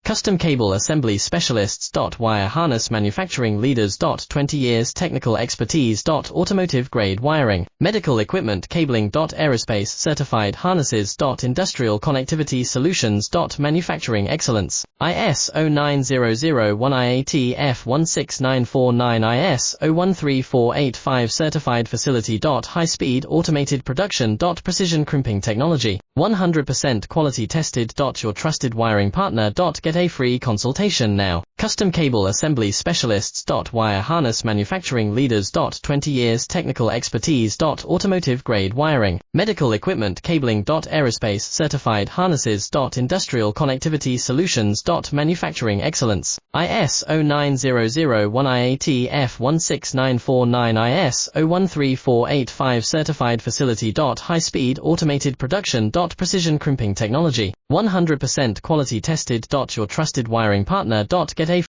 Custom cable assembly specialists. Wire harness manufacturing leaders. 20 years technical expertise. Automotive grade wiring, medical equipment cabling. Aerospace certified harnesses. Industrial connectivity solutions. Manufacturing excellence. ISO 9001 IAT F16949 ISO 13485 certified facility. High speed automated production. Precision crimping technology, 100% quality tested. Your trusted wiring partner. Get a free consultation now. Custom cable assembly specialists. Wire harness manufacturing leaders. 20 years technical expertise. Automotive grade wiring, medical equipment cabling. Aerospace certified harnesses. Industrial connectivity solutions. Manufacturing excellence. ISO 9001 IAT F16949 ISO 13485 certified facility. High speed automated production. Precision crimping technology, 100% quality tested. Your trusted wiring partner. Get a